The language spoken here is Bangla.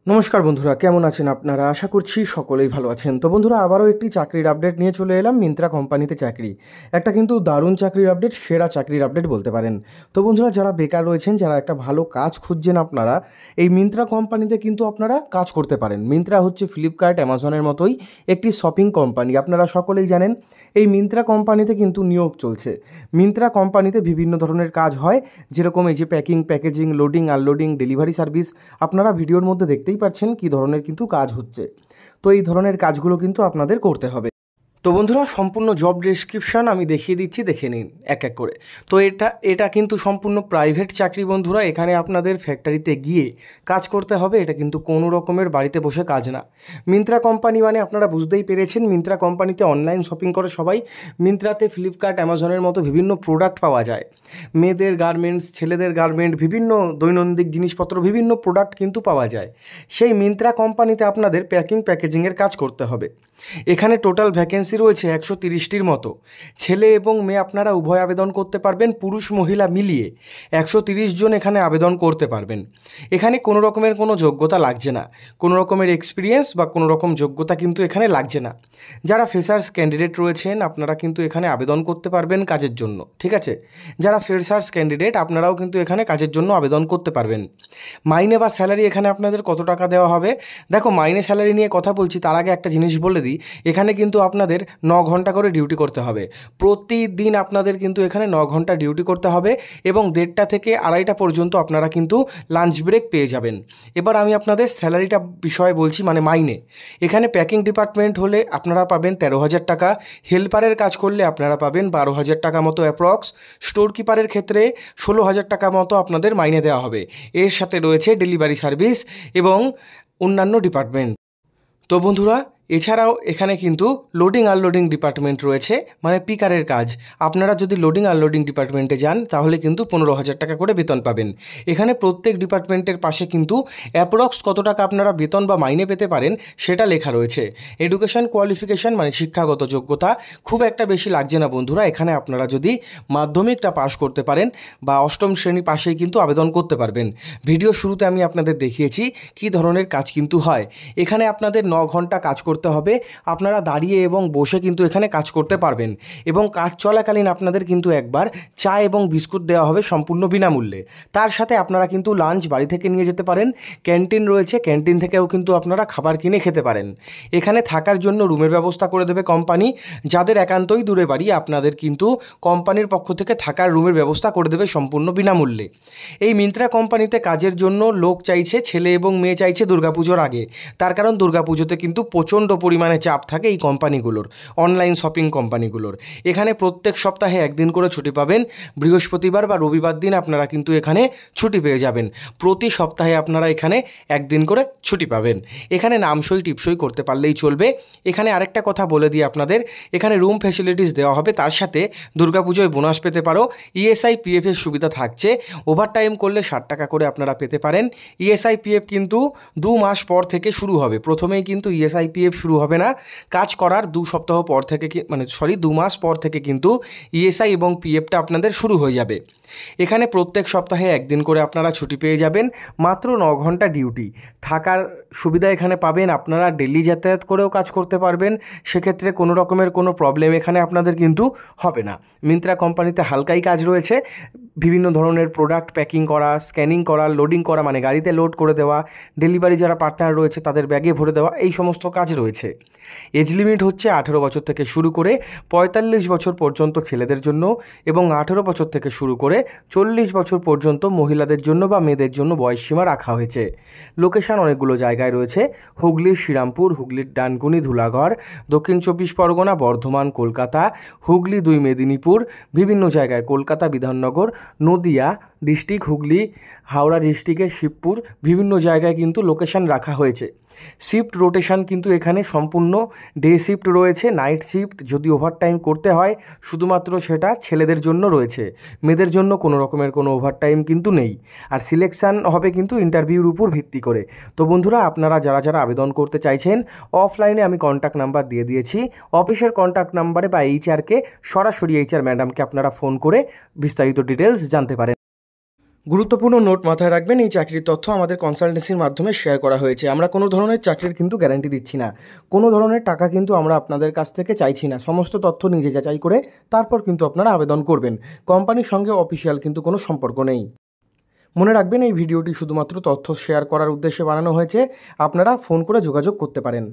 নমস্কার বন্ধুরা, কেমন আছেন আপনারা? আশা করছি সকলেই ভালো আছেন। তো বন্ধুরা, আবারও একটি চাকরির আপডেট নিয়ে চলে এলাম। মিন্ত্রা কোম্পানিতে চাকরি, একটা কিন্তু দারুণ চাকরির আপডেট, সেরা চাকরির আপডেট বলতে পারেন। তো বন্ধুরা, যারা বেকার রয়েছেন, যারা একটা ভালো কাজ খুঁজছেন, আপনারা এই মিন্ত্রা কোম্পানিতে কিন্তু আপনারা কাজ করতে পারেন। মিন্ত্রা হচ্ছে ফ্লিপকার্ট, অ্যামাজনের মতোই একটি শপিং কোম্পানি। আপনারা সকলেই জানেন এই মিন্ত্রা কোম্পানিতে কিন্তু নিয়োগ চলছে। মিন্ত্রা কোম্পানিতে বিভিন্ন ধরনের কাজ হয়, যেরকম এই যে packing, packaging, loading, unloading, delivery service. আপনারা ভিডিওর মধ্যে দেখতেই পাচ্ছেন কী ধরনের কিন্তু কাজ হচ্ছে। তো এই ধরনের কাজগুলো কিন্তু আপনাদের করতে হবে। তো বন্ধুরা, সম্পূর্ণ জব ডেসক্রিপশান আমি দেখিয়ে দিচ্ছি, দেখে নিন এক এক করে। তো এটা কিন্তু সম্পূর্ণ প্রাইভেট চাকরি বন্ধুরা। এখানে আপনাদের ফ্যাক্টরিতে গিয়ে কাজ করতে হবে। এটা কিন্তু কোনো রকমের বাড়িতে বসে কাজ না। মিন্ত্রা কোম্পানি মানে আপনারা বুঝতেই পেরেছেন, মিন্ত্রা কোম্পানিতে অনলাইন শপিং করে সবাই। মিন্ত্রাতে ফ্লিপকার্ট, অ্যামাজনের মতো বিভিন্ন প্রোডাক্ট পাওয়া যায়। মেয়েদের গার্মেন্টস, ছেলেদের গার্মেন্ট, বিভিন্ন দৈনন্দিন জিনিসপত্র, বিভিন্ন প্রোডাক্ট কিন্তু পাওয়া যায়। সেই মিন্ত্রা কোম্পানিতে আপনাদের প্যাকিং, প্যাকেজিংয়ের কাজ করতে হবে। এখানে টোটাল ভ্যাকেন্সি রয়েছে 130টির মতো। ছেলে এবং মেয়ে আপনারা উভয় আবেদন করতে পারবেন, পুরুষ মহিলা মিলিয়ে 130 জন এখানে আবেদন করতে পারবেন। এখানে কোনো রকমের কোনো যোগ্যতা লাগছে না, কোনো রকমের এক্সপিরিয়েন্স বা কোনো রকম যোগ্যতা কিন্তু এখানে লাগছে না। যারা ফ্রেশার্স ক্যান্ডিডেট রয়েছেন, আপনারা কিন্তু এখানে আবেদন করতে পারবেন কাজের জন্য, ঠিক আছে? যারা ফ্রেশার্স ক্যান্ডিডেট, আপনারাও কিন্তু এখানে কাজের জন্য আবেদন করতে পারবেন। মাইনে বা স্যালারি এখানে আপনাদের কত টাকা দেওয়া হবে? দেখো, মাইনে স্যালারি নিয়ে কথা বলছি, তার আগে একটা জিনিস বলে দিই। এখানে কিন্তু আপনাদের 9 ঘন্টা করে ডিউটি করতে হবে। প্রতিদিন আপনাদের কিন্তু এখানে 9 ঘন্টা ডিউটি করতে হবে এবং 1:30 থেকে 2:30 পর্যন্ত আপনারা কিন্তু লাঞ্চ ব্রেক পেয়ে যাবেন। এবার আমি আপনাদের স্যালারিটা বিষয়ে বলছি, মানে মাইনে। এখানে প্যাকিং ডিপার্টমেন্ট হলে আপনারা পাবেন 13,000 টাকা। হেল্পারের কাজ করলে আপনারা পাবেন 12,000 টাকা মতো অ্যাপ্রক্স। স্টোর কিপারের ক্ষেত্রে 16,000 টাকা মতো আপনাদের মাইনে দেওয়া হবে। এর সাথে রয়েছে ডেলিভারি সার্ভিস এবং অন্যান্য ডিপার্টমেন্ট। তো বন্ধুরা, এছাড়াও এখানে কিন্তু লোডিং আনলোডিং ডিপার্টমেন্ট রয়েছে, মানে পিকারের কাজ। আপনারা যদি লোডিং আনলোডিং ডিপার্টমেন্টে যান, তাহলে কিন্তু 15,000 টাকা করে বেতন পাবেন। এখানে প্রত্যেক ডিপার্টমেন্টের পাশে কিন্তু অ্যাপ্রক্স কত টাকা আপনারা বেতন বা মাইনে পেতে পারেন সেটা লেখা রয়েছে। এডুকেশন কোয়ালিফিকেশান মানে শিক্ষাগত যোগ্যতা খুব একটা বেশি লাগছে না বন্ধুরা। এখানে আপনারা যদি মাধ্যমিকটা পাশ করতে পারেন বা 8ম শ্রেণী পাশেই কিন্তু আবেদন করতে পারবেন। ভিডিও শুরুতে আমি আপনাদের দেখিয়েছি কী ধরনের কাজ কিন্তু হয়। এখানে আপনাদের 9 ঘন্টা কাজ করতে হবে। আপনারা দাঁড়িয়ে এবং বসে কিন্তু এখানে কাজ করতে পারবেন এবং কাজ চলাকালীন আপনাদের কিন্তু একবার চা এবং বিস্কুট দেওয়া হবে সম্পূর্ণ বিনামূল্যে। তার সাথে আপনারা কিন্তু লাঞ্চ বাড়ি থেকে নিয়ে যেতে পারেন। ক্যান্টিন রয়েছে, ক্যান্টিন থেকেও কিন্তু আপনারা খাবার কিনে খেতে পারেন। এখানে থাকার জন্য রুমের ব্যবস্থা করে দেবে কোম্পানি। যাদের একান্তই দূরে বাড়ি, আপনাদের কিন্তু কোম্পানির পক্ষ থেকে থাকার রুমের ব্যবস্থা করে দেবে সম্পূর্ণ বিনামূল্যে। এই মিন্ত্রা কোম্পানিতে কাজের জন্য লোক চাইছে, ছেলে এবং মেয়ে চাইছে দুর্গাপুজোর আগে। তার কারণ দুর্গাপুজোতে কিন্তু প্রচণ্ড পরিমাণে চাপ থাকে এই কোম্পানিগুলোর, অনলাইন শপিং কোম্পানিগুলোর। এখানে প্রত্যেক সপ্তাহে একদিন করে ছুটি পাবেন। বৃহস্পতিবার বা রবিবার দিন আপনারা কিন্তু এখানে ছুটি পেয়ে যাবেন। প্রতি সপ্তাহে আপনারা এখানে একদিন করে ছুটি পাবেন। এখানে নামসই টিপসই করতে পারলেই চলবে। এখানে আরেকটা কথা বলে দিই আপনাদের, এখানে রুম ফ্যাসিলিটিস দেওয়া হবে, তার সাথে দুর্গাপুজোয় বোনাস পেতে পারো। ইএসআই পিএফের সুবিধা থাকছে। ওভারটাইম করলে 60 টাকা করে আপনারা পেতে পারেন। ইএসআই পিএফ কিন্তু 2 মাস পর থেকে শুরু হবে। প্রথমেই কিন্তু ইএসআই পিএফ শুরু হবে না, কাজ করার 2 সপ্তাহ পর থেকে 2 মাস পর থেকে কিন্তু ইএসআই এবং পিএফটা আপনাদের শুরু হয়ে যাবে। এখানে প্রত্যেক সপ্তাহে একদিন করে আপনারা ছুটি পেয়ে যাবেন। মাত্র 9 ঘন্টা ডিউটি। থাকার সুবিধা এখানে পাবেন। আপনারা ডেলি যাতায়াত করেও কাজ করতে পারবেন। সেক্ষেত্রে কোনো রকমের কোনো প্রবলেম এখানে আপনাদের কিন্তু হবে না। মিন্ত্রা কোম্পানিতে হালকাই কাজ রয়েছে। বিভিন্ন ধরনের প্রোডাক্ট প্যাকিং করা, স্ক্যানিং করা, লোডিং করা, মানে গাড়িতে লোড করে দেওয়া, ডেলিভারি যারা পার্টনার রয়েছে তাদের ব্যাগে ভরে দেওয়া, এই সমস্ত কাজ রয়েছে। এজ লিমিট হচ্ছে 18 বছর থেকে শুরু করে 45 বছর পর্যন্ত ছেলেদের জন্য এবং 18 বছর থেকে শুরু করে 40 বছর পর্যন্ত মহিলাদের জন্য বা মেয়েদের জন্য বয়সসীমা রাখা হয়েছে। লোকেশান অনেকগুলো জায়গায় রয়েছে: হুগলির শ্রীরামপুর, হুগলির ডানকুনি, ধুলাগড়, দক্ষিণ 24 পরগনা, বর্ধমান, কলকাতা, হুগলি 2 মেদিনীপুর, বিভিন্ন জায়গায় কলকাতা বিধাননগর, নদিয়া ডিস্ট্রিক্ট, হুগলি, হাওড়া ডিস্ট্রিক্টের শিবপুর, বিভিন্ন জায়গায় কিন্তু লোকেশান রাখা হয়েছে। শিফট রোটেশন কিন্তু এখানে সম্পূর্ণ ডে শিফট রয়েছে। নাইট শিফট যদি ওভারটাইম করতে হয়, শুধুমাত্র সেটা ছেলেদের জন্য রয়েছে, মেয়েদের জন্য কোনো রকমের কোনো ওভারটাইম কিন্তু নেই। আর সিলেকশান হবে কিন্তু ইন্টারভিউর উপর ভিত্তি করে। তো বন্ধুরা, আপনারা যারা যারা আবেদন করতে চাইছেন, অফলাইনে আমি কন্ট্যাক্ট নাম্বার দিয়ে দিয়েছি। অফিসের কন্ট্যাক্ট নাম্বারে বা এইচআরকে, সরাসরি এইচআর ম্যাডামকে আপনারা ফোন করে বিস্তারিত ডিটেলস জানতে পারেন। গুরুত্বপূর্ণ নোট মাথায় রাখবেন, এই চাকরির তথ্য আমাদের কনসালটেন্সির মাধ্যমে শেয়ার করা হয়েছে। আমরা কোনো ধরনের চাকরির কিন্তু গ্যারান্টি দিচ্ছি না, কোনো ধরনের টাকা কিন্তু আমরা আপনাদের কাছ থেকে চাইছি না। সমস্ত তথ্য নিজে যাচাই করে তারপর কিন্তু আপনারা আবেদন করবেন। কোম্পানির সঙ্গে অফিসিয়াল কিন্তু কোনো সম্পর্ক নেই। মনে রাখবেন, এই ভিডিওটি শুধুমাত্র তথ্য শেয়ার করার উদ্দেশ্যে বানানো হয়েছে। আপনারা ফোন করে যোগাযোগ করতে পারেন।